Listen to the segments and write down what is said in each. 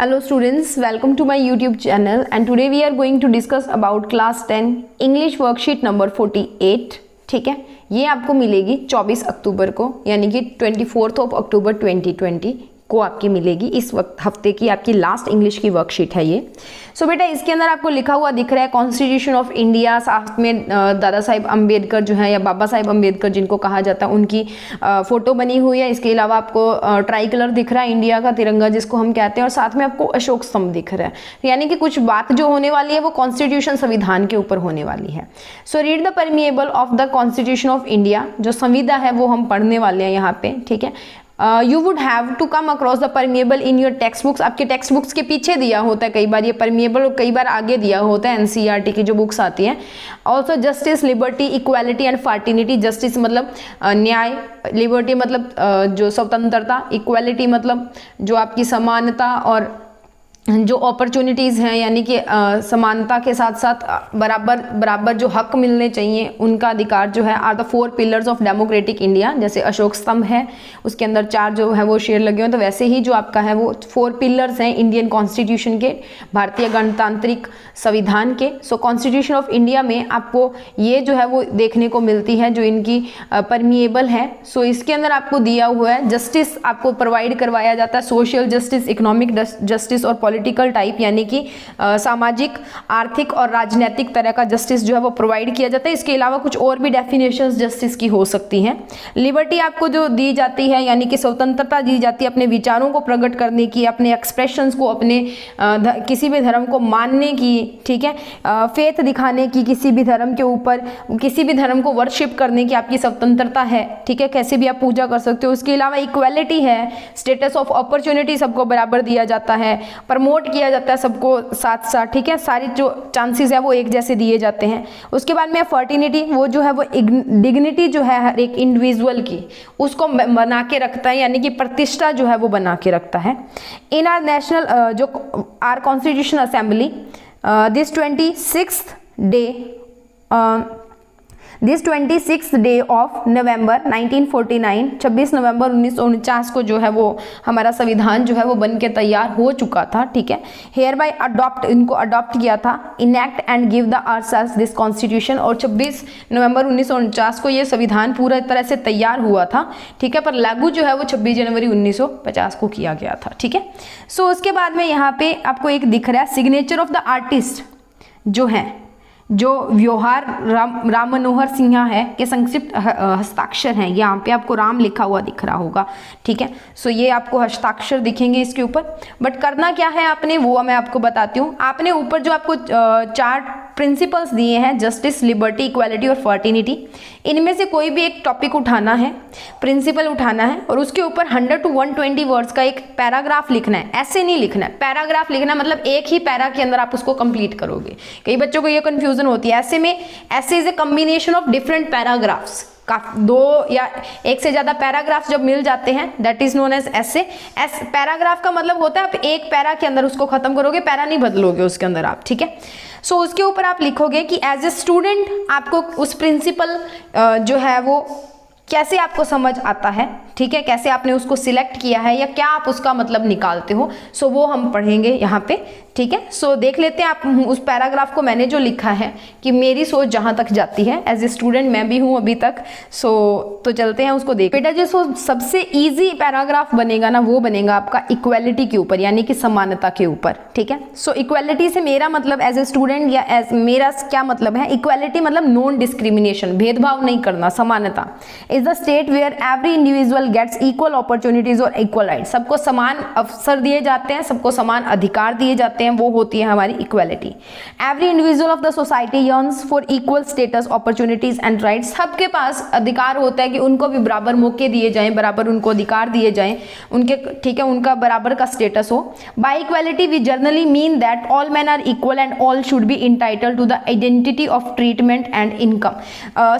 Hello students, welcome to my YouTube channel and today we are going to discuss about class 10 English worksheet number 48। ठीक है, ये आपको मिलेगी 24 अक्टूबर को, यानी कि 24 अक्टूबर 2020 को आपकी मिलेगी। इस वक्त हफ्ते की आपकी लास्ट इंग्लिश की वर्कशीट है ये। सो बेटा इसके अंदर आपको लिखा हुआ दिख रहा है कॉन्स्टिट्यूशन ऑफ इंडिया, साथ में दादा साहिब अम्बेडकर जो है या बाबा साहिब अम्बेडकर जिनको कहा जाता है उनकी फ़ोटो बनी हुई है। इसके अलावा आपको ट्राई कलर दिख रहा है, इंडिया का तिरंगा जिसको हम कहते हैं, और साथ में आपको अशोक स्तंभ दिख रहा है। यानी कि कुछ बात जो होने वाली है वो कॉन्स्टिट्यूशन संविधान के ऊपर होने वाली है। So read the permeable of the constitution of India, जो संविदा है वो हम पढ़ने वाले हैं यहाँ पे। ठीक है, you would have to come across the preamble in your text books. आपके टेक्स्ट बुक्स के पीछे दिया होता है कई बार ये परमिएबल, और कई बार आगे दिया होता है एनसीईआरटी की जो बुक्स आती हैं। Also justice, liberty, equality and fraternity. Justice मतलब न्याय, लिबर्टी मतलब जो स्वतंत्रता, इक्वालिटी मतलब जो आपकी समानता, और जो अपॉर्चुनिटीज़ हैं यानी कि समानता के साथ साथ बराबर जो हक मिलने चाहिए उनका अधिकार जो है, are the 4 pillars of democratic India. जैसे अशोक स्तंभ है उसके अंदर 4 जो है वो शेर लगे हुए, तो वैसे ही जो आपका है वो 4 पिलर्स हैं इंडियन कॉन्स्टिट्यूशन के, भारतीय गणतांत्रिक संविधान के। सो कॉन्स्टिट्यूशन ऑफ इंडिया में आपको ये जो है वो देखने को मिलती है जो इनकी परमिएबल है। सो इसके अंदर आपको दिया हुआ है जस्टिस आपको प्रोवाइड करवाया जाता है, सोशल जस्टिस, इकोनॉमिक जस्टिस और पॉलिटिकल टाइप, यानी कि सामाजिक, आर्थिक और राजनीतिक तरह का जस्टिस जो है वो प्रोवाइड किया जाता है। इसके अलावा कुछ और भी डेफिनेशंस जस्टिस की हो सकती हैं। लिबर्टी आपको जो दी जाती है यानी कि स्वतंत्रता दी जाती है अपने विचारों को प्रकट करने की, अपने एक्सप्रेशंस को, अपने किसी भी धर्म को मानने की, ठीक है, फेथ दिखाने की, किसी भी धर्म के ऊपर, किसी भी धर्म को वर्शिप करने की आपकी स्वतंत्रता है। ठीक है, कैसे भी आप पूजा कर सकते हो। उसके अलावा इक्वालिटी है, स्टेटस ऑफ अपॉर्चुनिटी सबको बराबर दिया जाता है, प्रमोट किया जाता है सबको साथ साथ। ठीक है, सारी जो चांसेस है वो एक जैसे दिए जाते हैं। उसके बाद में फर्टिनिटी, वो जो है वो डिग्निटी जो है हर एक इंडिविजुअल की उसको बना के रखता है, यानी कि प्रतिष्ठा जो है वो बना के रखता है। इन आर नेशनल जो are constitution assembly this 26th day of November 1949, 26 नवंबर 1949 को जो है वो हमारा संविधान जो है वो बन के तैयार हो चुका था। ठीक है, हेयर बाय अडॉप्ट, इनको अडॉप्ट किया था, enact and give the ours this constitution. और 26 नवंबर 1949 को ये संविधान पूरा तरह से तैयार हुआ था। ठीक है, पर लागू जो है वो 26 जनवरी 1950 को किया गया था। ठीक है, सो उसके बाद में यहाँ पे आपको एक दिख रहा है सिग्नेचर ऑफ द आर्टिस्ट जो है, जो व्यवहार राम मनोहर सिन्हा है के संक्षिप्त हस्ताक्षर हैं। यहाँ पे आपको राम लिखा हुआ दिख रहा होगा। ठीक है, सो ये आपको हस्ताक्षर दिखेंगे इसके ऊपर। बट करना क्या है आपने, वो मैं आपको बताती हूँ। आपने ऊपर जो आपको 4 प्रिंसिपल्स दिए हैं, जस्टिस, लिबर्टी, इक्वालिटी और फर्टिनिटी, इनमें से कोई भी एक टॉपिक उठाना है, प्रिंसिपल उठाना है, और उसके ऊपर 100 to 120 वर्ड्स का एक पैराग्राफ लिखना है। ऐसे नहीं लिखना है, पैराग्राफ लिखना है, मतलब एक ही पैरा के अंदर आप उसको कंप्लीट करोगे। कई बच्चों को ये कंफ्यूजन होती है। ऐसे में ऐसे is a combination of different paragraphs, 2 या 1 से ज़्यादा पैराग्राफ जब मिल जाते हैं दैट इज नोन एज ऐसे। पैराग्राफ का मतलब होता है आप एक पैरा के अंदर उसको खत्म करोगे, पैरा नहीं बदलोगे उसके अंदर आप। ठीक है, सो उसके ऊपर आप लिखोगे कि एज ए स्टूडेंट आपको उस प्रिंसिपल जो है वो कैसे आपको समझ आता है। ठीक है, कैसे आपने उसको सिलेक्ट किया है या क्या आप उसका मतलब निकालते हो। सो वो हम पढ़ेंगे यहाँ पे। ठीक है, सो देख लेते हैं आप उस पैराग्राफ को। मैंने जो लिखा है कि मेरी सोच जहाँ तक जाती है, एज ए स्टूडेंट मैं भी हूँ अभी तक। सो तो चलते हैं उसको देख। बेटा जो सबसे ईजी पैराग्राफ बनेगा ना वो बनेगा आपका इक्वालिटी के ऊपर, यानी कि समानता के ऊपर। ठीक है, सो इक्वालिटी से मेरा मतलब एज ए स्टूडेंट या एज मेरा क्या मतलब है, इक्वालिटी मतलब नॉन डिस्क्रिमिनेशन, भेदभाव नहीं करना, समानता is the state where every individual gets equal opportunities और इक्वल राइट। सबको समान अवसर दिए जाते हैं, सबको समान अधिकार दिए जाते हैं, वो होती है हमारी equality. Every individual of the society yearns for equal status, opportunities and rights. सबके पास अधिकार होता है कि उनको भी बराबर मौके दिए जाएं, बराबर उनको अधिकार दिए जाएं, उनके, ठीक है, उनका बराबर का स्टेटस हो। By equality we generally mean that all man are equal and all should be entitled to the identity of treatment and income.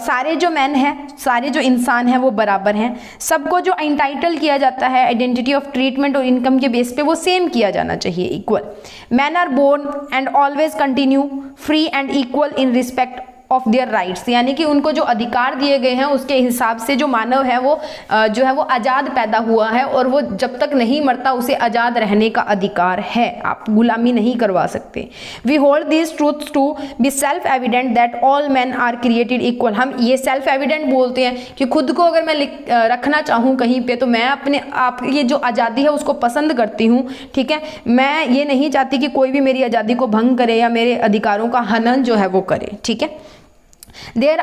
सारे जो मैन हैं, सारे जो इंसान हैं वो बराबर हैं। सबको जो इंटाइटल किया जाता है आइडेंटिटी ऑफ ट्रीटमेंट और इनकम के बेस पे वो सेम किया जाना चाहिए, equal. Man are born and always continue free and equal in respect of their rights, यानी कि उनको जो अधिकार दिए गए हैं उसके हिसाब से जो मानव है वो जो है वो आज़ाद पैदा हुआ है और वो जब तक नहीं मरता उसे आज़ाद रहने का अधिकार है, आप गुलामी नहीं करवा सकते। We hold this truths to be self evident that all man are created equal. हम ये सेल्फ एविडेंट बोलते हैं कि खुद को अगर मैं रखना चाहूँ कहीं पे तो मैं अपने आप ये जो आज़ादी है उसको पसंद करती हूँ, ठीक है। मैं ये नहीं चाहती कि कोई भी मेरी आज़ादी को भंग करे या मेरे अधिकारों का हनन जो है वो करे, ठीक है। There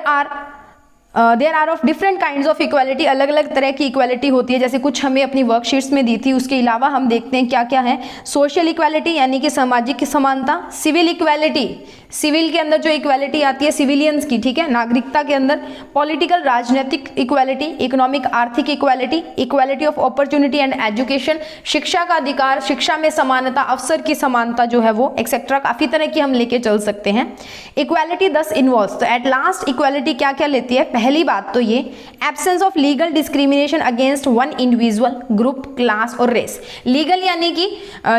are of different kinds of equality, अलग अलग तरह की इक्वालिटी होती है, जैसे कुछ हमें अपनी वर्कशीट्स में दी थी। उसके अलावा हम देखते हैं क्या क्या है। सोशल इक्वालिटी यानी कि सामाजिक समानता, सिविल इक्वालिटी, सिविल के अंदर जो इक्वालिटी आती है सिविलियंस की, ठीक है, नागरिकता के अंदर। पॉलिटिकल राजनीतिक इक्वालिटी, इकोनॉमिक आर्थिक equality, equality of opportunity and education, शिक्षा का अधिकार, शिक्षा में समानता, अवसर की समानता जो है वो एक्सेट्रा, काफ़ी तरह की हम लेके चल सकते हैं। इक्वालिटी दस इन्वॉल्व्स, तो एट लास्ट इक्वालिटी क्या क्या लेती है। पहली बात तो ये absence of legal discrimination against one individual, group, class और रेस। लीगल यानी कि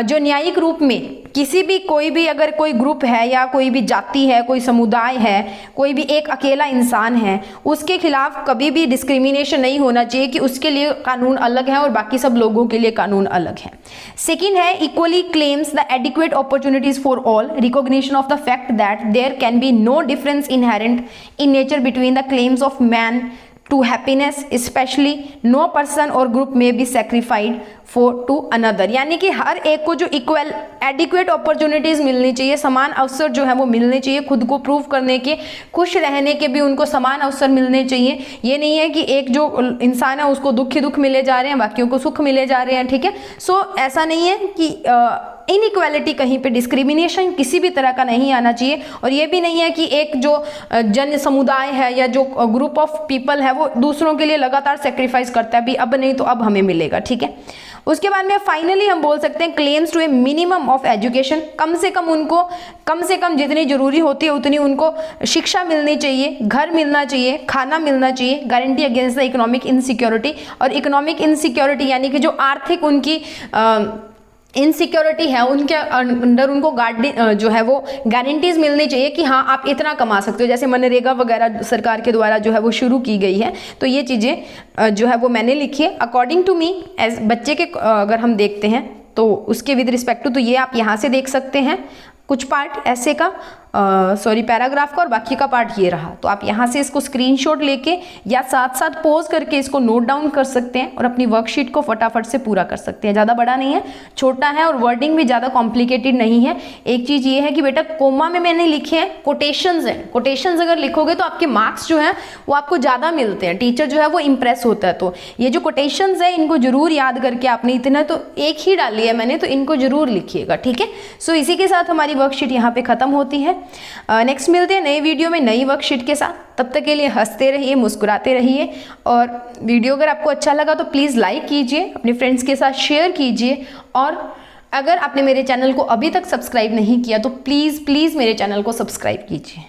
जो न्यायिक रूप में किसी भी कोई भी अगर कोई ग्रुप है या कोई भी जाति है, कोई समुदाय है, कोई भी एक अकेला इंसान है, उसके खिलाफ कभी भी डिस्क्रिमिनेशन नहीं होना चाहिए कि उसके लिए कानून अलग है और बाकी सब लोगों के लिए कानून अलग है। सेकेंड है equally claims the adequate opportunities for all, recognition of the fact that there can be no difference inherent in nature between the claims of man to happiness, especially no person or group may be sacrificed for to another, यानी कि हर एक को जो equal adequate opportunities मिलनी चाहिए, समान अवसर जो है वो मिलने चाहिए, खुद को प्रूव करने के, खुश रहने के भी उनको समान अवसर मिलने चाहिए। ये नहीं है कि एक जो इंसान है उसको दुख ही दुख मिले जा रहे हैं, बाकियों को सुख मिले जा रहे हैं, ठीक है। सो ऐसा नहीं है कि इनइक्वालिटी कहीं पे डिस्क्रिमिनेशन किसी भी तरह का नहीं आना चाहिए, और ये भी नहीं है कि एक जो जन समुदाय है या जो ग्रुप ऑफ पीपल है वो दूसरों के लिए लगातार सेक्रीफाइस करता है, भी अब नहीं तो अब हमें मिलेगा, ठीक है। उसके बाद में फाइनली हम बोल सकते हैं claims to a minimum of education, कम से कम जितनी जरूरी होती है उतनी उनको शिक्षा मिलनी चाहिए, घर मिलना चाहिए, खाना मिलना चाहिए, guarantee against the economic insecurity. और इकोनॉमिक इनसिक्योरिटी यानी कि जो आर्थिक उनकी इनसिक्योरिटी है उनके अंडर उनको जो है वो गारंटीज मिलनी चाहिए कि हाँ आप इतना कमा सकते हो, जैसे मनरेगा वगैरह सरकार के द्वारा जो है वो शुरू की गई है। तो ये चीज़ें जो है वो मैंने लिखी है अकॉर्डिंग टू मी एज बच्चे के अगर हम देखते हैं तो उसके विद रिस्पेक्ट टू, तो ये आप यहाँ से देख सकते हैं कुछ पार्ट ऐसे का पैराग्राफ का, और बाकी का पार्ट ये रहा। तो आप यहाँ से इसको स्क्रीनशॉट लेके या साथ साथ पॉज करके इसको नोट डाउन कर सकते हैं और अपनी वर्कशीट को फटाफट से पूरा कर सकते हैं। ज़्यादा बड़ा नहीं है, छोटा है, और वर्डिंग भी ज़्यादा कॉम्प्लिकेटेड नहीं है। एक चीज़ ये है कि बेटा कोमा में मैंने लिखे हैं कोटेशंस हैं, कोटेशंस अगर लिखोगे तो आपके मार्क्स जो हैं वो आपको ज़्यादा मिलते हैं, टीचर जो है वो इम्प्रेस होता है। तो ये जो कोटेशंस है इनको जरूर याद करके, आपने इतना तो एक ही डाली है मैंने, तो इनको जरूर लिखिएगा, ठीक है। सो इसी के साथ हमारी वर्कशीट यहाँ पे खत्म होती है। नेक्स्ट मिलते हैं नई वीडियो में नई वर्कशीट के साथ। तब तक के लिए हंसते रहिए, मुस्कुराते रहिए, और वीडियो अगर आपको अच्छा लगा तो प्लीज़ लाइक कीजिए, अपने फ्रेंड्स के साथ शेयर कीजिए, और अगर आपने मेरे चैनल को अभी तक सब्सक्राइब नहीं किया तो प्लीज़ मेरे चैनल को सब्सक्राइब कीजिए।